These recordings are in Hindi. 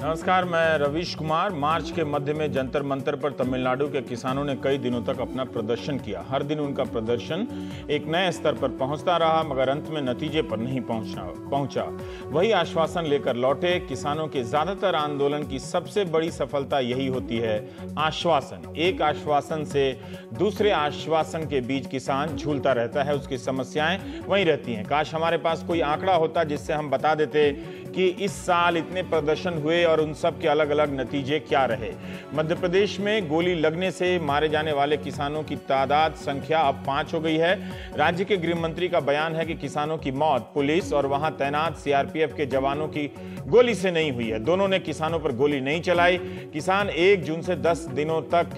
नमस्कार, मैं रवीश कुमार। मार्च के मध्य में जंतर मंतर पर तमिलनाडु के किसानों ने कई दिनों तक अपना प्रदर्शन किया। हर दिन उनका प्रदर्शन एक नए स्तर पर पहुंचता रहा, मगर अंत में नतीजे पर नहीं पहुंचा। वही आश्वासन लेकर लौटे। किसानों के ज्यादातर आंदोलन की सबसे बड़ी सफलता यही होती है, आश्वासन। एक आश्वासन से दूसरे आश्वासन के बीच किसान झूलता रहता है, उसकी समस्याएं वहीं रहती हैं। काश हमारे पास कोई आंकड़ा होता जिससे हम बता देते कि इस साल इतने प्रदर्शन हुए और उन सब के अलग अलग नतीजे क्या रहे। मध्य प्रदेश में गोली लगने से मारे जाने वाले किसानों की तादाद संख्या अब 5 हो गई है। राज्य के गृह मंत्री का बयान है कि किसानों की मौत पुलिस और वहां तैनात सीआरपीएफ के जवानों की गोली से नहीं हुई है। दोनों ने किसानों पर गोली नहीं चलाई। किसान 1 जून से 10 दिनों तक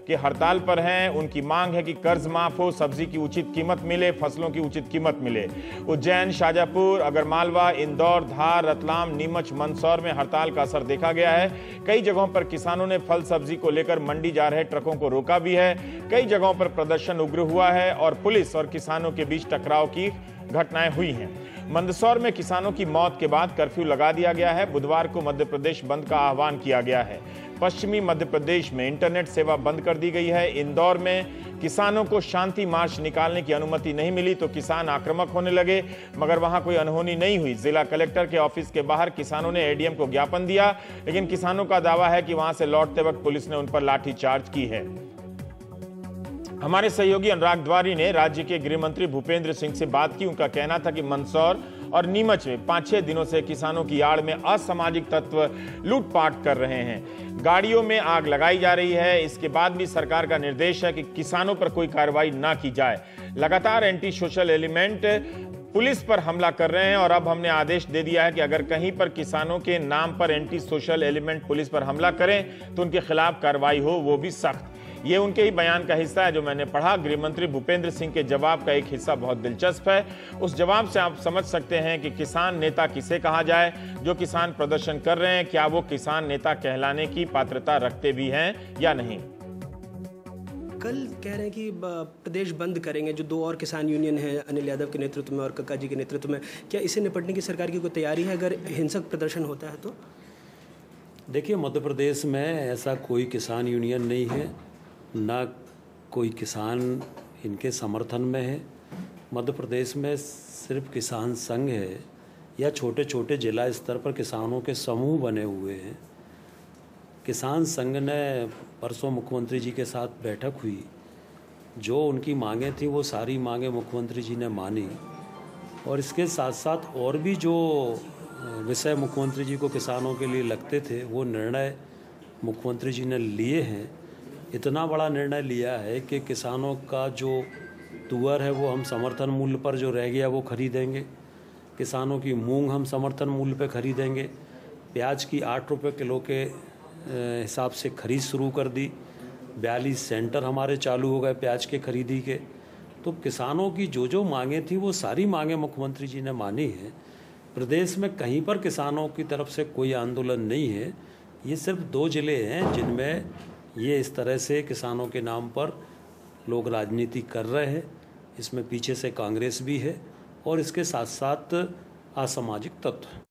के हड़ताल पर हैं। उनकी मांग है कि कर्ज माफ हो, सब्जी की उचित कीमत मिले, फसलों की उचित कीमत मिले। उज्जैन, शाजापुर, आगरमालवा, इंदौर, धार, रतलाम, नीमच, मंदसौर में हड़ताल का असर देखा गया है। कई जगहों पर किसानों ने फल सब्जी को लेकर मंडी जा रहे ट्रकों को रोका भी है। कई जगहों पर प्रदर्शन उग्र हुआ है और पुलिस और किसानों के बीच टकराव की घटनाएं हुई हैं। मंदसौर में किसानों की मौत के बाद कर्फ्यू लगा दिया गया है। बुधवार को मध्य प्रदेश बंद का आह्वान किया गया है। पश्चिमी मध्य प्रदेश में इंटरनेट सेवा बंद कर दी गई है। इंदौर में किसानों को शांति मार्च निकालने की अनुमति नहीं मिली तो किसान आक्रामक होने लगे, मगर वहां कोई अनहोनी नहीं हुई। जिला कलेक्टर के ऑफिस के बाहर किसानों ने एडीएम को ज्ञापन दिया, लेकिन किसानों का दावा है कि वहां से लौटते वक्त पुलिस ने उन पर लाठीचार्ज की है। हमारे सहयोगी अनुराग द्वारी ने राज्य के गृह मंत्री भूपेंद्र सिंह से बात की। उनका कहना था कि मंदसौर और नीमच में 5-6 दिनों से किसानों की आड़ में असामाजिक तत्व लूटपाट कर रहे हैं। गाड़ियों में आग लगाई जा रही है। इसके बाद भी सरकार का निर्देश है कि किसानों पर कोई कार्रवाई ना की जाए। लगातार एंटी सोशल एलिमेंट पुलिस पर हमला कर रहे हैं और अब हमने आदेश दे दिया है कि अगर कहीं पर किसानों के नाम पर एंटी सोशल एलिमेंट पुलिस पर हमला करें तो उनके खिलाफ कार्रवाई हो, वो भी सख्त। ये उनके ही बयान का हिस्सा है जो मैंने पढ़ा। गृह मंत्री भूपेंद्र सिंह के जवाब का एक हिस्सा बहुत दिलचस्प है। उस जवाब से आप समझ सकते हैं कि किसान नेता किसे कहा जाए। जो किसान प्रदर्शन कर रहे हैं, क्या वो किसान नेता कहलाने की पात्रता रखते भी हैं या नहीं? कल कह रहे हैं कि प्रदेश बंद करेंगे। जो 2 और किसान यूनियन हैं, अनिल यादव के नेतृत्व में और कक्का जी के नेतृत्व में, क्या इसे निपटने की सरकार की कोई तैयारी है अगर हिंसक प्रदर्शन होता है तो? देखिए, मध्य प्रदेश में ऐसा कोई किसान यूनियन नहीं है, ना कोई किसान इनके समर्थन में है। मध्य प्रदेश में सिर्फ किसान संघ है या छोटे छोटे जिला स्तर पर किसानों के समूह बने हुए हैं। किसान संघ ने परसों मुख्यमंत्री जी के साथ बैठक हुई। जो उनकी मांगें थी वो सारी मांगें मुख्यमंत्री जी ने मानी और इसके साथ साथ और भी जो विषय मुख्यमंत्री जी को किसानों के लिए लगते थे वो निर्णय मुख्यमंत्री जी ने लिए हैं। इतना बड़ा निर्णय लिया है कि किसानों का जो तुअर है वो हम समर्थन मूल्य पर जो रह गया वो खरीदेंगे। किसानों की मूंग हम समर्थन मूल्य पे खरीदेंगे। प्याज की 8 रुपये किलो के हिसाब से खरीद शुरू कर दी। 42 सेंटर हमारे चालू हो गए प्याज के खरीदी के। तो किसानों की जो मांगें थी वो सारी मांगें मुख्यमंत्री जी ने मानी हैं। प्रदेश में कहीं पर किसानों की तरफ से कोई आंदोलन नहीं है। ये सिर्फ 2 जिले हैं जिनमें ये इस तरह से किसानों के नाम पर लोग राजनीति कर रहे हैं। इसमें पीछे से कांग्रेस भी है और इसके साथ साथ असामाजिक तत्व।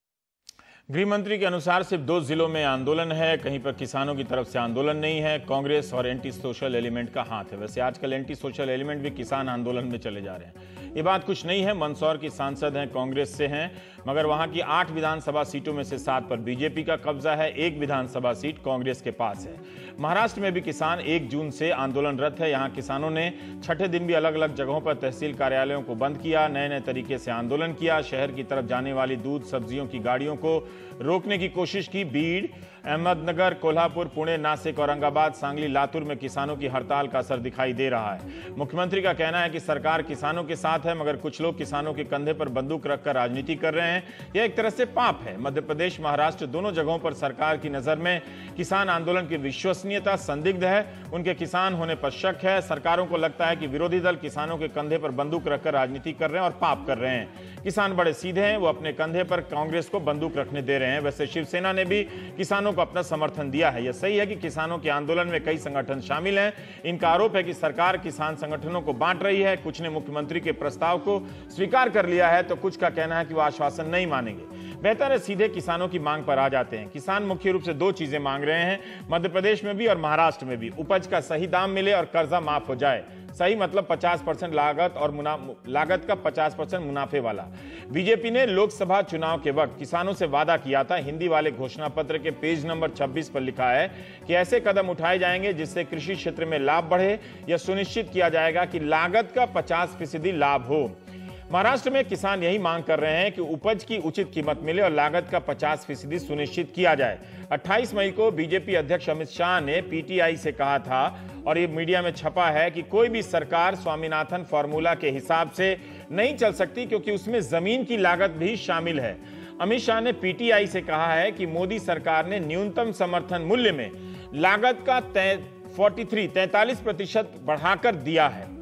गृह मंत्री के अनुसार सिर्फ 2 जिलों में आंदोलन है, कहीं पर किसानों की तरफ से आंदोलन नहीं है। कांग्रेस और एंटी सोशल एलिमेंट का हाथ है। वैसे आजकल एंटी सोशल एलिमेंट भी किसान आंदोलन में चले जा रहे हैं। ये बात कुछ नहीं है। मंदसौर की सांसद हैं, कांग्रेस से हैं, मगर वहां की 8 विधानसभा सीटों में से 7 पर बीजेपी का कब्जा है। 1 विधानसभा सीट कांग्रेस के पास है। महाराष्ट्र में भी किसान 1 जून से आंदोलनरत है। यहाँ किसानों ने छठे दिन भी अलग अलग जगहों पर तहसील कार्यालयों को बंद किया, नए नए तरीके से आंदोलन किया। शहर की तरफ जाने वाली दूध सब्जियों की गाड़ियों को रोकने की कोशिश की। बीड़, अहमदनगर, कोल्हापुर, पुणे, नासिक, औरंगाबाद, सांगली, लातूर में किसानों की हड़ताल का असर दिखाई दे रहा है। मुख्यमंत्री का कहना है कि सरकार किसानों के साथ है, मगर कुछ लोग किसानों के कंधे पर बंदूक रखकर राजनीति कर रहे हैं। यह एक तरह से पाप है। मध्य प्रदेश, महाराष्ट्र दोनों जगहों पर सरकार की नजर में किसान आंदोलन की विश्वसनीयता संदिग्ध है। उनके किसान होने पर शक है। सरकारों को लगता है कि विरोधी दल किसानों के कंधे पर बंदूक रखकर राजनीति कर रहे हैं और पाप कर रहे हैं। किसान बड़े सीधे हैं, वो अपने कंधे पर कांग्रेस को बंदूक रखने दे रहे हैं। वैसे शिवसेना ने भी किसानों को अपना समर्थन दिया है। यह सही है कि किसानों के आंदोलन में कई संगठन शामिल हैं। इनका आरोप है कि सरकार किसान संगठनों को बांट रही है। कुछ ने मुख्यमंत्री के प्रस्ताव को स्वीकार कर लिया है तो कुछ का कहना है कि वो आश्वासन नहीं मानेंगे। बेहतर है सीधे किसानों की मांग पर आ जाते हैं। किसान मुख्य रूप से दो चीजें मांग रहे हैं, मध्य प्रदेश में भी और महाराष्ट्र में भी। उपज का सही दाम मिले और कर्जा माफ हो जाए। सही मतलब 50% लागत और लागत का 50% मुनाफे वाला। बीजेपी ने लोकसभा चुनाव के वक्त किसानों से वादा किया था। हिंदी वाले घोषणा पत्र के पेज नंबर 26 पर लिखा है कि ऐसे कदम उठाए जाएंगे जिससे कृषि क्षेत्र में लाभ बढ़े। यह सुनिश्चित किया जाएगा कि लागत का 50% लाभ हो। महाराष्ट्र में किसान यही मांग कर रहे हैं कि उपज की उचित कीमत मिले और लागत का 50% सुनिश्चित किया जाए। 28 मई को बीजेपी अध्यक्ष अमित शाह ने पीटीआई से कहा था और ये मीडिया में छपा है कि कोई भी सरकार स्वामीनाथन फॉर्मूला के हिसाब से नहीं चल सकती क्योंकि उसमें जमीन की लागत भी शामिल है। अमित शाह ने पीटीआई से कहा है कि मोदी सरकार ने न्यूनतम समर्थन मूल्य में लागत का 43% बढ़ाकर दिया है।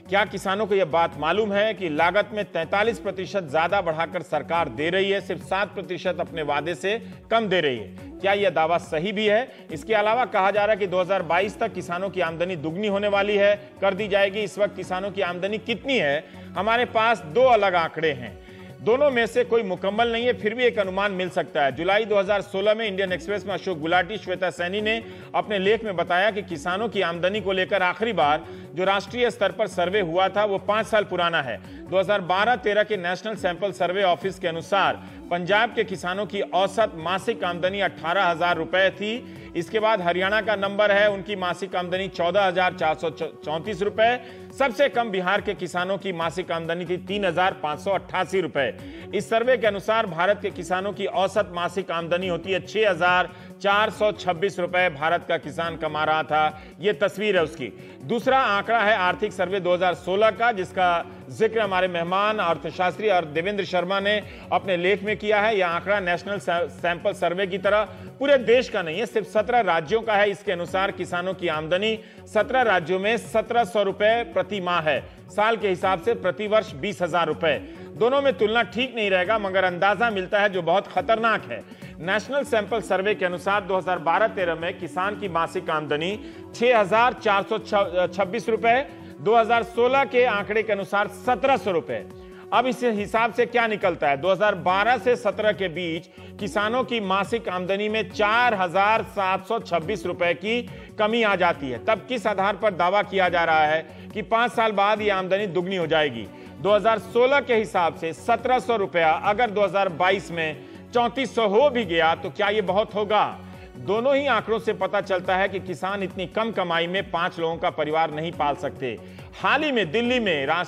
क्या किसानों को यह बात मालूम है कि लागत में 43% ज्यादा बढ़ाकर सरकार दे रही है, सिर्फ 7% अपने वादे से कम दे रही है? क्या यह दावा सही भी है? इसके अलावा कहा जा रहा है कि 2022 तक किसानों की आमदनी दुगनी होने वाली है, कर दी जाएगी। इस वक्त किसानों की आमदनी कितनी है? हमारे पास दो अलग आंकड़े हैं, दोनों में से कोई मुकम्मल नहीं है, फिर भी एक अनुमान मिल सकता है। जुलाई 2016 में इंडियन एक्सप्रेस में अशोक गुलाटी, श्वेता सैनी ने अपने लेख में बताया कि किसानों की आमदनी को लेकर आखिरी बार जो राष्ट्रीय स्तर पर सर्वे हुआ था वो 5 साल पुराना है। 2012-13 के नेशनल सैंपल सर्वे ऑफिस के अनुसार पंजाब के किसानों की औसत मासिक आमदनी 18,000 रुपए थी। इसके बाद हरियाणा का नंबर है, उनकी मासिक आमदनी 14,434 रुपए। सबसे कम बिहार के किसानों की मासिक आमदनी थी 3,588 रुपए। इस सर्वे के अनुसार भारत के किसानों की औसत मासिक आमदनी होती है 6,426 रुपए। भारत का किसान कमा रहा था, यह तस्वीर है उसकी। दूसरा आंकड़ा है आर्थिक सर्वे 2016 का, जिसका जिक्र हमारे मेहमान अर्थशास्त्री और देवेंद्र शर्मा ने अपने लेख में किया है। यह आंकड़ा नेशनल सैंपल सर्वे की तरह पूरे देश का नहीं है, सिर्फ 17 राज्यों का है। इसके अनुसार किसानों की आमदनी 17 राज्यों में 1,700 रुपए प्रति माह है। साल के हिसाब से प्रति वर्ष 20,000 रुपए। दोनों में तुलना ठीक नहीं रहेगा, मगर अंदाजा मिलता है जो बहुत खतरनाक है। नेशनल सैंपल सर्वे के अनुसार 2012-13 में किसान की मासिक आमदनी 6,426 रुपए, 2016 के आंकड़े के अनुसार 1,700 रुपए। अब इस हिसाब से क्या निकलता है? 2012 से 17 के बीच किसानों की मासिक आमदनी में 4,726 रुपए की कमी आ जाती है। तब किस आधार पर दावा किया जा रहा है कि 5 साल बाद यह आमदनी दुगनी हो जाएगी? 2016 के हिसाब से 1,700 रुपया अगर 2022 में 3,400 हो भी गया तो क्या यह बहुत होगा? दोनों ही आंकड़ों से पता चलता है कि किसान इतनी कम कमाई में 5 लोगों का परिवार नहीं पाल सकते। हाल ही में दिल्ली में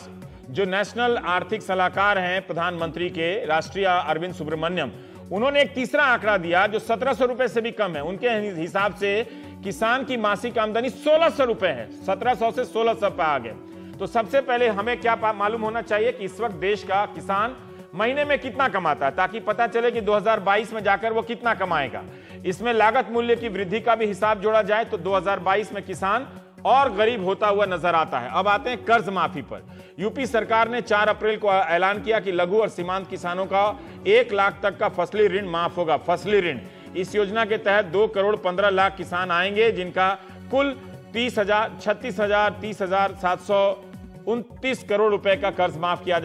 जो नेशनल आर्थिक सलाहकार हैं प्रधानमंत्री के, राष्ट्रीय अरविंद सुब्रमण्यम, उन्होंने एक तीसरा आंकड़ा दिया जो 1,700 रुपए से भी कम है। उनके हिसाब से किसान की मासिक आमदनी 1,600 रुपए है। 1,700 से 1,600 पे आ गए। तो सबसे पहले हमें क्या मालूम होना चाहिए कि इस वक्त देश का किसान महीने में कितना कमाता है, ताकि पता चले कि 2022 में जाकर वो कितना कमाएगा। इसमें लागत मूल्य की वृद्धि का भी हिसाब जोड़ा जाए तो 2022 में किसान और गरीब होता हुआ नजर आता है। अब आते हैं कर्ज माफी पर। यूपी सरकार ने 4 अप्रैल को ऐलान किया कि लघु और सीमांत किसानों का 1 लाख तक का फसली ऋण माफ होगा। फसली ऋण, इस योजना के तहत 2 करोड़ 15 लाख किसान आएंगे, जिनका कुल 30,729 करोड़ रुपए का कर्ज माफ किया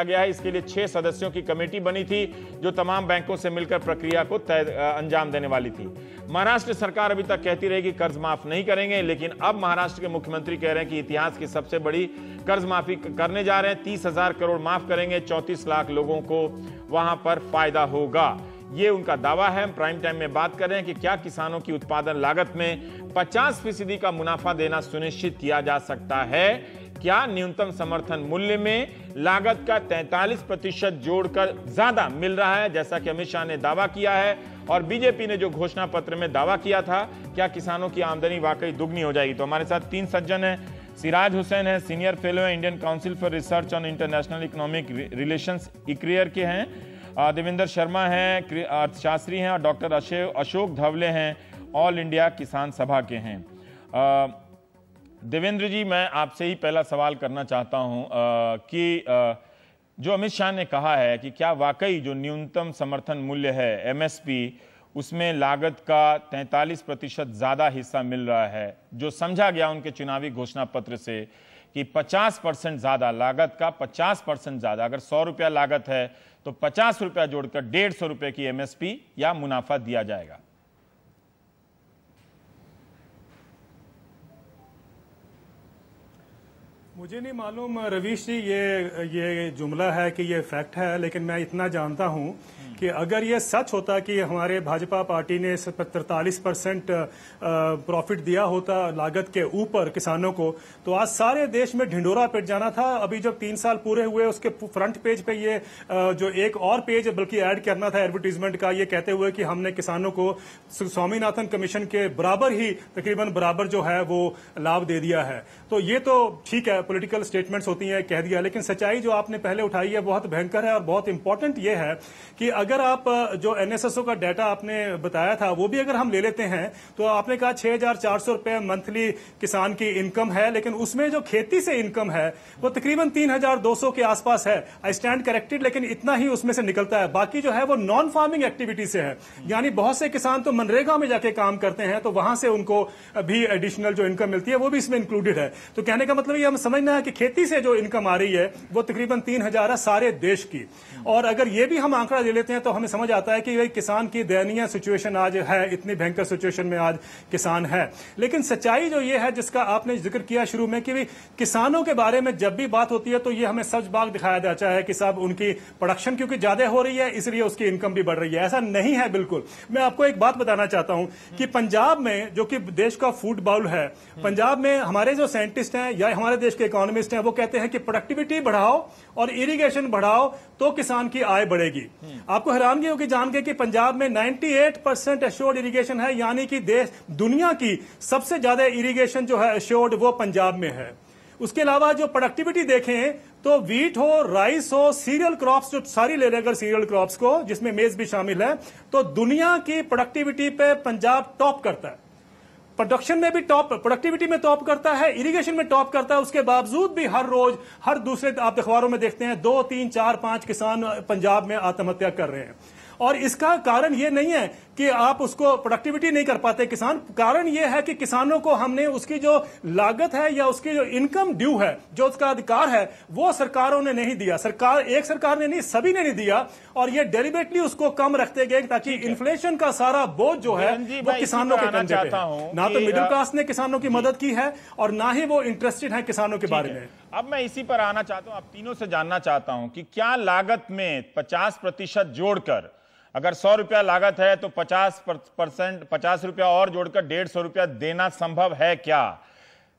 गया है। इसके लिए 6 सदस्यों की कमेटी बनी थी जो तमाम बैंकों से मिलकर प्रक्रिया को अंजाम देने वाली थी। महाराष्ट्र सरकार अभी तक कहती रहेगी कर्ज माफ नहीं करेंगे, लेकिन अब महाराष्ट्र के मुख्यमंत्री कह रहे हैं कि इतिहास की सबसे बड़ी कर्ज माफी करने जा रहे हैं। 30,000 करोड़ माफ करेंगे, 34 लाख लोगों को वहां पर फायदा होगा, ये उनका दावा है। हम प्राइम टाइम में बात कर रहे हैं कि क्या किसानों की उत्पादन लागत में 50% का मुनाफा देना सुनिश्चित किया जा सकता है? क्या न्यूनतम समर्थन मूल्य में लागत का 43% जोड़कर ज्यादा मिल रहा है, जैसा कि अमित शाह ने दावा किया है और बीजेपी ने जो घोषणा पत्र में दावा किया था? क्या किसानों की आमदनी वाकई दुगनी हो जाएगी? तो हमारे साथ 3 सज्जन हैं। सिराज हुसैन है, सीनियर फेलो है Indian Council for Research on International Economic Relations ICRIER के हैं। देवेंद्र शर्मा हैं, अर्थशास्त्री हैं, और डॉक्टर अशोक धवले हैं, ऑल इंडिया किसान सभा के हैं। देवेंद्र जी, मैं आपसे ही पहला सवाल करना चाहता हूं कि जो अमित शाह ने कहा है कि क्या वाकई जो न्यूनतम समर्थन मूल्य है एमएसपी, उसमें लागत का 43% ज़्यादा हिस्सा मिल रहा है जो समझा गया उनके चुनावी घोषणा पत्र से? कि 50% ज्यादा लागत का 50% ज्यादा, अगर 100 रुपया लागत है तो 50 रुपया जोड़कर 150 रुपए की एमएसपी या मुनाफा दिया जाएगा। मुझे नहीं मालूम रवीश जी ये जुमला है कि ये फैक्ट है, लेकिन मैं इतना जानता हूं कि अगर ये सच होता कि हमारे भाजपा पार्टी ने 43% प्रॉफिट दिया होता लागत के ऊपर किसानों को, तो आज सारे देश में ढिंडोरा पिट जाना था। अभी जब 3 साल पूरे हुए उसके फ्रंट पेज पे ये जो एक और पेज बल्कि ऐड करना था एडवर्टीजमेंट का, ये कहते हुए कि हमने किसानों को स्वामीनाथन कमीशन के बराबर ही तकरीबन बराबर जो है वो लाभ दे दिया है। तो ये तो ठीक है, पॉलिटिकल स्टेटमेंट्स होती हैं, कह दिया, लेकिन सच्चाई जो आपने पहले उठाई है बहुत भयंकर है। और बहुत इंपॉर्टेंट ये है कि अगर आप जो एनएसएसओ का डाटा आपने बताया था वो भी अगर हम ले लेते हैं तो आपने कहा 6,400 रुपए मंथली किसान की इनकम है, लेकिन उसमें जो खेती से इनकम है वो तकरीबन 3,200 के आसपास है। आई स्टैंड करेक्टेड, लेकिन इतना ही उसमें से निकलता है। बाकी जो है वो नॉन फार्मिंग एक्टिविटी से है, यानी बहुत से किसान तो मनरेगा में जाके काम करते हैं, तो वहां से उनको भी एडिशनल जो इनकम मिलती है वो भी इसमें इंक्लूडेड है। तो कहने का मतलब ये हम समझना है कि खेती से जो इनकम आ रही है वो तकरीबन 3,000 है सारे देश की। और अगर ये भी हम आंकड़ा ले लेते हैं तो हमें समझ आता है कि भाई किसान की दयनीय सिचुएशन आज है, इतनी भयंकर सिचुएशन में आज किसान है। लेकिन सच्चाई जो ये है जिसका आपने जिक्र किया शुरू में कि किसानों के बारे में जब भी बात होती है तो ये हमें सच बात दिखाया जाता है कि साहब उनकी प्रोडक्शन क्योंकि ज्यादा हो रही है इसलिए उसकी इनकम भी बढ़ रही है। ऐसा नहीं है बिल्कुल। मैं आपको एक बात बताना चाहता हूं कि पंजाब में जो कि देश का फूड बाउल है, पंजाब में हमारे जो साइंटिस्ट हैं या हमारे देश के इकोनॉमिस्ट हैं वो कहते हैं कि प्रोडक्टिविटी बढ़ाओ और इरिगेशन बढ़ाओ तो किसान की आय बढ़ेगी। आपको हैरानगी होगी जान के कि पंजाब में 98% एश्योर्ड इरिगेशन है, यानी कि देश दुनिया की सबसे ज्यादा इरिगेशन जो है एश्योर्ड वो पंजाब में है। उसके अलावा जो प्रोडक्टिविटी देखें तो वीट हो, राइस हो, सीरियल क्रॉप्स जो सारी ले लें अगर सीरियल क्रॉप्स को, जिसमें मेज भी शामिल है, तो दुनिया की प्रोडक्टिविटी पे पंजाब टॉप करता है। प्रोडक्शन में भी टॉप, प्रोडक्टिविटी में टॉप करता है, इरिगेशन में टॉप करता है। उसके बावजूद भी हर रोज हर दूसरे आप अखबारों में देखते हैं 2, 3, 4, 5 किसान पंजाब में आत्महत्या कर रहे हैं। और इसका कारण ये नहीं है कि आप उसको प्रोडक्टिविटी नहीं कर पाते किसान, कारण ये है कि किसानों को हमने उसकी जो लागत है या उसकी जो इनकम ड्यू है, जो उसका अधिकार है, वो सरकारों ने नहीं दिया। एक सरकार ने नहीं, सभी ने नहीं दिया, और ये डेलिबरेटली उसको कम रखते गए ताकि इन्फ्लेशन का सारा बोझ जो है वो किसानों के कंधे पे है। ना तो मिडिल क्लास ने किसानों की मदद की है और ना ही वो इंटरेस्टेड है किसानों के बारे में। अब मैं इसी पर आना चाहता हूं, आप तीनों से जानना चाहता हूं कि क्या लागत में 50% जोड़कर, अगर 100 रुपया लागत है तो 50 रुपया और जोड़कर 150 रुपया देना संभव है क्या?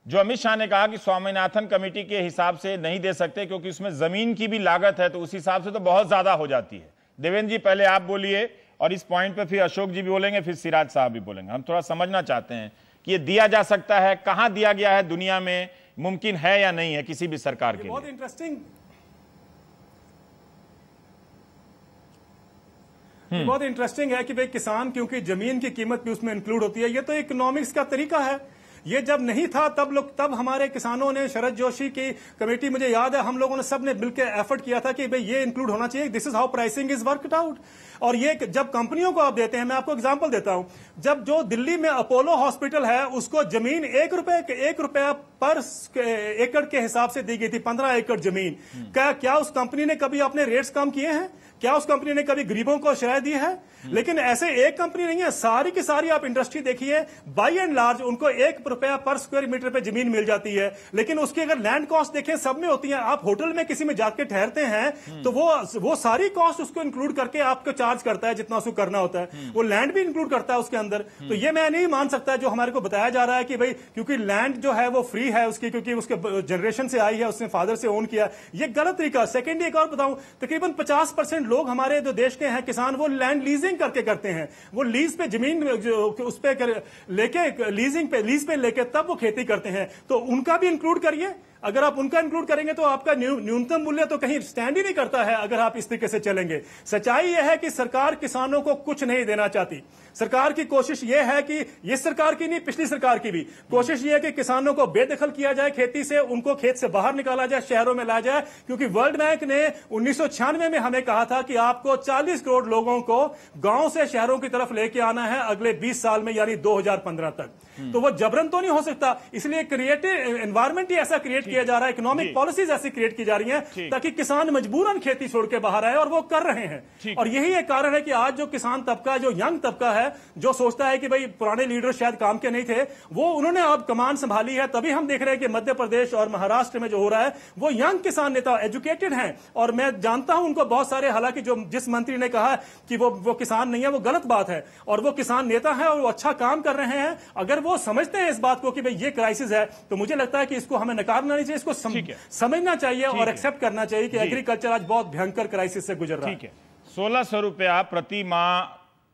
जो अमित शाह ने कहा कि स्वामीनाथन कमेटी के हिसाब से नहीं दे सकते क्योंकि उसमें जमीन की भी लागत है, तो उस हिसाब से तो बहुत ज्यादा हो जाती है। देवेंद्र जी पहले आप बोलिए और इस पॉइंट पे फिर अशोक जी भी बोलेंगे, फिर सिराज साहब भी बोलेंगे। हम थोड़ा समझना चाहते हैं कि ये दिया जा सकता है, कहां दिया गया है दुनिया में, मुमकिन है या नहीं है किसी भी सरकार के लिए। बहुत इंटरेस्टिंग बहुत इंटरेस्टिंग है कि भाई किसान, क्योंकि जमीन की कीमत भी उसमें इंक्लूड होती है। ये तो इकोनॉमिक्स का तरीका है। ये जब नहीं था तब हमारे किसानों ने, शरद जोशी की कमेटी, मुझे याद है हम लोगों ने सबने मिलकर एफर्ट किया था कि भाई ये इंक्लूड होना चाहिए, this is how pricing is worked out. और ये जब कंपनियों को आप देते हैं, मैं आपको एग्जांपल देता हूं, जब जो दिल्ली में अपोलो हॉस्पिटल है उसको जमीन 1 रुपया पर एकड़ के हिसाब से दी गई थी, 15 एकड़ जमीन। क्या उस कंपनी ने कभी अपने रेट्स कम किए हैं? क्या उस कंपनी ने कभी गरीबों को शराय दी है? लेकिन ऐसे एक कंपनी नहीं है, सारी की सारी आप इंडस्ट्री देखिए, बाई एंड लार्ज उनको 1 रुपया पर स्क्वायर मीटर पे जमीन मिल जाती है। लेकिन उसकी अगर लैंड कॉस्ट देखें सब में होती है। आप होटल में किसी में जाके ठहरते हैं तो वो सारी कॉस्ट उसको इंक्लूड करके आपको चार्ज करता है जितना उसको करना होता है, वो लैंड भी इंक्लूड करता है उसके अंदर। तो ये मैं नहीं मान सकता जो हमारे को बताया जा रहा है कि भाई क्योंकि लैंड जो है वो फ्री है उसकी, क्योंकि उसके जनरेशन से आई है, उसने फादर से ओन किया, ये गलत तरीका। सेकेंडली एक और बताऊं, तकरीबन 50% लोग हमारे जो देश के हैं किसान, वो लैंड लीजिंग करके करते हैं। वो लीज पे जमीन उस पे लेके लीज पे लेके तब वो खेती करते हैं, तो उनका भी इंक्लूड करिए। अगर आप उनका इंक्लूड करेंगे तो आपका न्यूनतम मूल्य तो कहीं स्टैंड ही नहीं करता है अगर आप इस तरीके से चलेंगे। सच्चाई यह है कि सरकार किसानों को कुछ नहीं देना चाहती। सरकार की कोशिश यह है कि ये सरकार की नहीं, पिछली सरकार की भी कोशिश यह है कि किसानों को बेदखल किया जाए खेती से, उनको खेत से बाहर निकाला जाए, शहरों में लाया जाए। क्योंकि वर्ल्ड बैंक ने 1996 में हमें कहा था कि आपको 40 करोड़ लोगों को गांव से शहरों की तरफ लेके आना है अगले 20 साल में, यानी 2015 तक। तो वो जबरन तो नहीं हो सकता, इसलिए क्रिएटिव एनवायरमेंट ही ऐसा क्रिएट किया जा रहा है, इकोनॉमिक पॉलिसीज ऐसी क्रिएट की जा रही हैं ताकि किसान मजबूरन खेती छोड़ के बाहर आए, और वो कर रहे हैं। और यही एक कारण है कि आज जो किसान तबका, जो यंग तबका है, जो सोचता है कि भाई पुराने लीडर शायद काम के नहीं थे, वो उन्होंने अब कमान संभाली है। तभी हम देख रहे हैं कि मध्य प्रदेश और महाराष्ट्र में जो हो रहा है वो यंग किसान नेता एजुकेटेड हैं, और मैं जानता हूं उनको बहुत सारे, हालांकि जो जिस मंत्री ने कहा कि वो किसान नहीं है, वो गलत बात है, और वो किसान नेता है और वो अच्छा काम कर रहे हैं। अगर वो समझते हैं इस बात को कि भाई ये क्राइसिस है, तो मुझे लगता है कि इसको हमें नकारना नहीं चाहिए, इसको समझना चाहिए और एक्सेप्ट करना चाहिए कि एग्रीकल्चर आज बहुत भयंकर क्राइसिस से गुजर रहा है। 1600 रुपया प्रति माह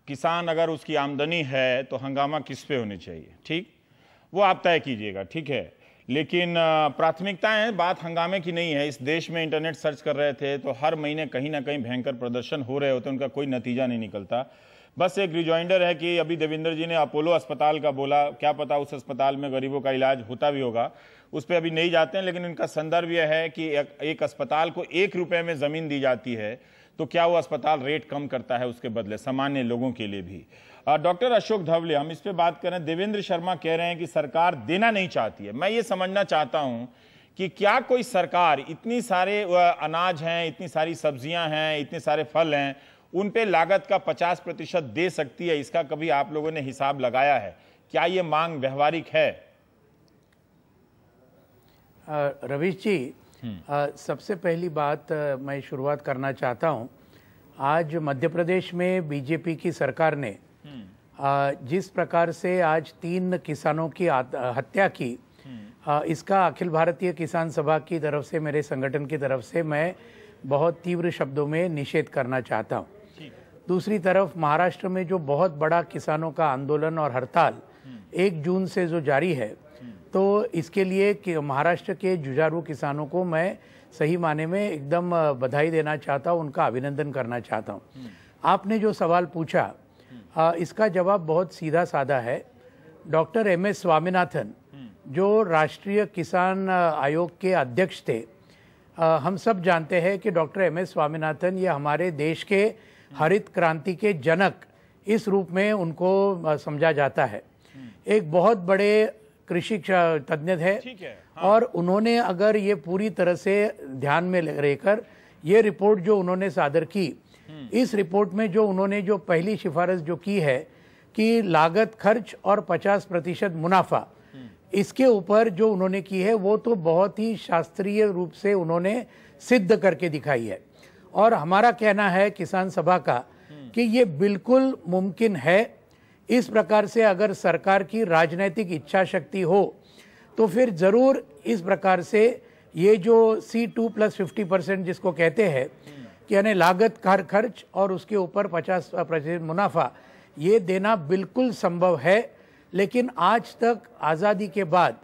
किसान अगर उसकी आमदनी है तो हंगामा किस पे होनी चाहिए, ठीक, वो आप तय कीजिएगा, ठीक है। लेकिन प्राथमिकताएं बात हंगामे की नहीं है। इस देश में इंटरनेट सर्च कर रहे थे तो हर महीने कहीं ना कहीं भयंकर प्रदर्शन हो रहे होते, उनका कोई नतीजा नहीं निकलता। बस एक रिजॉइंडर है कि अभी देवेंद्र जी ने अपोलो अस्पताल का बोला, क्या पता उस अस्पताल में गरीबों का इलाज होता भी होगा, उस पर अभी नहीं जाते हैं। लेकिन इनका संदर्भ यह है कि एक अस्पताल को 1 रुपये में ज़मीन दी जाती है, तो क्या वो अस्पताल रेट कम करता है उसके बदले सामान्य लोगों के लिए भी। डॉक्टर अशोक धवले, हम इस पे बात करें। देवेंद्र शर्मा कह रहे हैं कि सरकार देना नहीं चाहती है। मैं ये समझना चाहता हूं कि क्या कोई सरकार, इतनी सारे अनाज हैं, इतनी सारी सब्जियां हैं, इतने सारे फल हैं, उन पे लागत का 50% दे सकती है? इसका कभी आप लोगों ने हिसाब लगाया है? क्या ये मांग व्यवहारिक है? रवीश जी, सबसे पहली बात मैं शुरुआत करना चाहता हूं। आज मध्य प्रदेश में बीजेपी की सरकार ने जिस प्रकार से आज 3 किसानों की हत्या की, इसका अखिल भारतीय किसान सभा की तरफ से, मेरे संगठन की तरफ से मैं बहुत तीव्र शब्दों में निषेध करना चाहता हूं। दूसरी तरफ महाराष्ट्र में जो बहुत बड़ा किसानों का आंदोलन और हड़ताल 1 जून से जो जारी है, तो इसके लिए कि महाराष्ट्र के जुझारू किसानों को मैं सही माने में एकदम बधाई देना चाहता हूं, उनका अभिनंदन करना चाहता हूं। आपने जो सवाल पूछा, इसका जवाब बहुत सीधा साधा है। डॉक्टर MS स्वामीनाथन जो राष्ट्रीय किसान आयोग के अध्यक्ष थे, हम सब जानते हैं कि डॉक्टर MS स्वामीनाथन ये हमारे देश के हरित क्रांति के जनक इस रूप में उनको समझा जाता है। एक बहुत बड़े कृषि तज्ञ है, हाँ। और उन्होंने अगर ये पूरी तरह से ध्यान में रहकर ये रिपोर्ट जो उन्होंने सादर की, इस रिपोर्ट में जो उन्होंने जो पहली सिफारिश जो की है कि लागत खर्च और 50% मुनाफा, इसके ऊपर जो उन्होंने की है वो तो बहुत ही शास्त्रीय रूप से उन्होंने सिद्ध करके दिखाई है। और हमारा कहना है किसान सभा का कि ये बिल्कुल मुमकिन है। इस प्रकार से अगर सरकार की राजनीतिक इच्छा शक्ति हो तो फिर ज़रूर इस प्रकार से ये जो C2 + 50% जिसको कहते हैं कि यानी लागत खर्च और उसके ऊपर 50% मुनाफा, ये देना बिल्कुल संभव है। लेकिन आज तक आज़ादी के बाद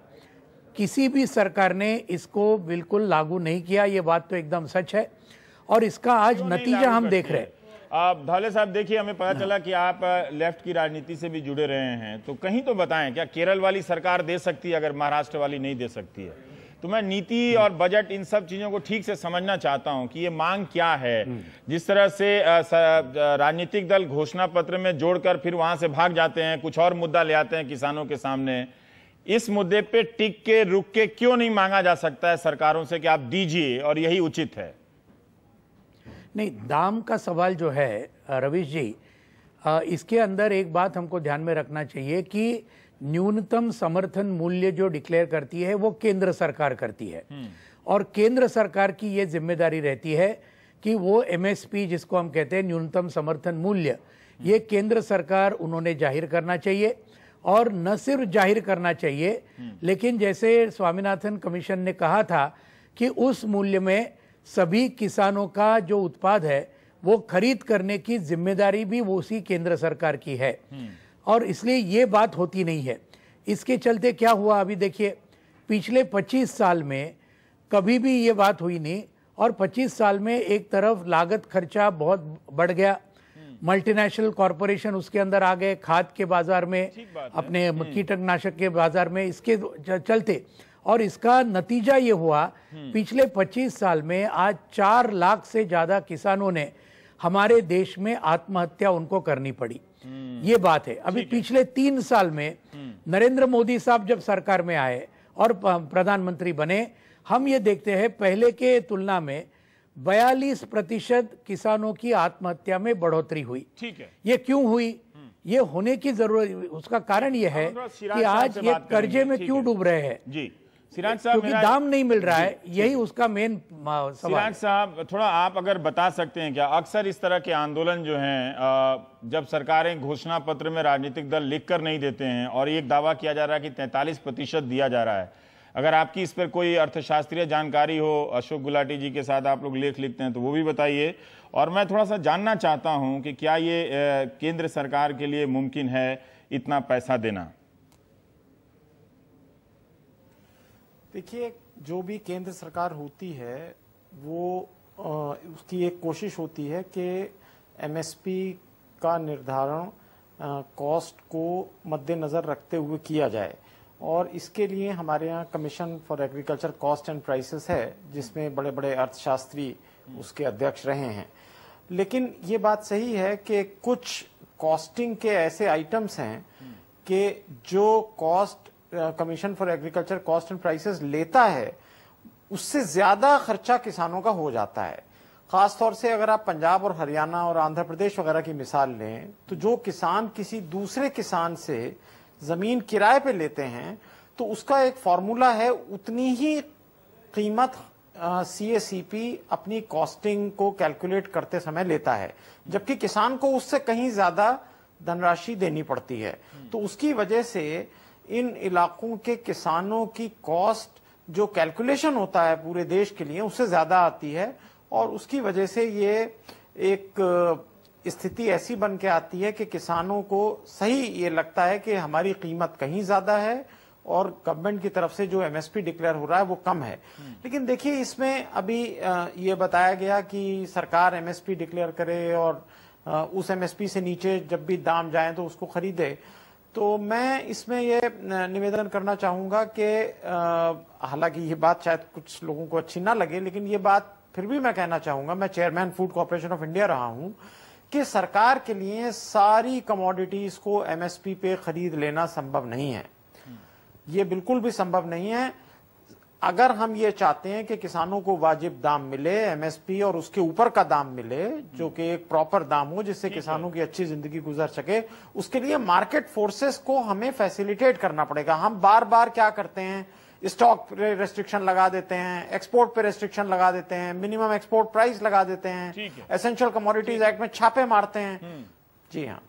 किसी भी सरकार ने इसको बिल्कुल लागू नहीं किया, ये बात तो एकदम सच है, और इसका आज नतीजा हम देख रहे हैं। धवले साहब, देखिए, हमें पता चला कि आप लेफ्ट की राजनीति से भी जुड़े रहे हैं, तो कहीं तो बताएं, क्या केरल वाली सरकार दे सकती है अगर महाराष्ट्र वाली नहीं दे सकती है? तो मैं नीति और बजट इन सब चीजों को ठीक से समझना चाहता हूं कि ये मांग क्या है। जिस तरह से राजनीतिक दल घोषणा पत्र में जोड़कर फिर वहां से भाग जाते हैं, कुछ और मुद्दा ले आते हैं किसानों के सामने, इस मुद्दे पे टिक के रुक के क्यों नहीं मांगा जा सकता है सरकारों से कि आप दीजिए और यही उचित है? नहीं, दाम का सवाल जो है रवीश जी, इसके अंदर एक बात हमको ध्यान में रखना चाहिए कि न्यूनतम समर्थन मूल्य जो डिक्लेयर करती है वो केंद्र सरकार करती है, और केंद्र सरकार की ये जिम्मेदारी रहती है कि वो MSP जिसको हम कहते हैं न्यूनतम समर्थन मूल्य, ये केंद्र सरकार उन्होंने जाहिर करना चाहिए। और न सिर्फ जाहिर करना चाहिए, लेकिन जैसे स्वामीनाथन कमीशन ने कहा था कि उस मूल्य में सभी किसानों का जो उत्पाद है वो खरीद करने की जिम्मेदारी भी वो उसी केंद्र सरकार की है, और इसलिए ये बात होती नहीं है। इसके चलते क्या हुआ, अभी देखिए, पिछले 25 साल में कभी भी ये बात हुई नहीं, और 25 साल में एक तरफ लागत खर्चा बहुत बढ़ गया, मल्टीनेशनल कॉरपोरेशन उसके अंदर आ गए, खाद के बाजार में, अपने कीटनाशक के बाजार में, इसके चलते, और इसका नतीजा ये हुआ पिछले 25 साल में आज 4 लाख से ज्यादा किसानों ने हमारे देश में आत्महत्या उनको करनी पड़ी। ये बात है। अभी पिछले 3 साल में नरेंद्र मोदी साहब जब सरकार में आए और प्रधानमंत्री बने, हम ये देखते हैं पहले के तुलना में 42% किसानों की आत्महत्या में बढ़ोतरी हुई। ठीक है, ये क्यों हुई? ये होने की जरूरत, उसका कारण ये है कि आज ये कर्जे में क्यों डूब रहे हैं जी सिराज साहब, क्योंकि दाम नहीं मिल रहा है, यही उसका मेन सवाल। सिराज साहब, थोड़ा आप अगर बता सकते हैं क्या, अक्सर इस तरह के आंदोलन जो हैं जब सरकारें घोषणा पत्र में राजनीतिक दल लिखकर नहीं देते हैं और एक दावा किया जा रहा है कि 43% दिया जा रहा है, अगर आपकी इस पर कोई अर्थशास्त्रीय जानकारी हो, अशोक गुलाटी जी के साथ आप लोग लेख लिखते हैं तो वो भी बताइए। और मैं थोड़ा सा जानना चाहता हूं कि क्या ये केंद्र सरकार के लिए मुमकिन है इतना पैसा देना? देखिए, जो भी केंद्र सरकार होती है वो उसकी एक कोशिश होती है कि एमएसपी का निर्धारण कॉस्ट को मद्देनजर रखते हुए किया जाए, और इसके लिए हमारे यहाँ commission for agriculture cost and prices है, जिसमें बड़े बड़े अर्थशास्त्री उसके अध्यक्ष रहे हैं। लेकिन ये बात सही है कि कुछ कॉस्टिंग के ऐसे आइटम्स हैं कि जो cost commission for agriculture cost and prices लेता है उससे ज्यादा खर्चा किसानों का हो जाता है। खासतौर से अगर आप पंजाब और हरियाणा और आंध्र प्रदेश वगैरह की मिसाल लें तो जो किसान किसी दूसरे किसान से जमीन किराए पे लेते हैं तो उसका एक फॉर्मूला है, उतनी ही कीमत सीएसीपी अपनी कॉस्टिंग को कैलकुलेट करते समय लेता है, जबकि किसान को उससे कहीं ज्यादा धनराशि देनी पड़ती है। तो उसकी वजह से इन इलाकों के किसानों की कॉस्ट जो कैलकुलेशन होता है पूरे देश के लिए उससे ज्यादा आती है, और उसकी वजह से ये एक स्थिति ऐसी बन के आती है कि किसानों को सही ये लगता है कि हमारी कीमत कहीं ज्यादा है और गवर्नमेंट की तरफ से जो एमएसपी डिक्लेयर हो रहा है वो कम है। लेकिन देखिए, इसमें अभी ये बताया गया कि सरकार एमएसपी डिक्लेयर करे और उस एमएसपी से नीचे जब भी दाम जाए तो उसको खरीदे। तो मैं इसमें ये निवेदन करना चाहूंगा कि हालांकि ये बात शायद कुछ लोगों को अच्छी ना लगे, लेकिन ये बात फिर भी मैं कहना चाहूंगा, मैं chairman food corporation of India रहा हूं, कि सरकार के लिए सारी कमोडिटीज को एमएसपी पे खरीद लेना संभव नहीं है। ये बिल्कुल भी संभव नहीं है। अगर हम ये चाहते हैं कि किसानों को वाजिब दाम मिले, एमएसपी और उसके ऊपर का दाम मिले, जो कि एक प्रॉपर दाम हो जिससे किसानों की अच्छी जिंदगी गुजर सके, उसके लिए मार्केट फोर्सेस को हमें फैसिलिटेट करना पड़ेगा। हम बार बार क्या करते हैं, स्टॉक पे रेस्ट्रिक्शन लगा देते हैं, एक्सपोर्ट पे रेस्ट्रिक्शन लगा देते हैं, मिनिमम एक्सपोर्ट प्राइस लगा देते हैं, एसेंशियल कमोडिटीज एक्ट में छापे मारते हैं। जी हाँ।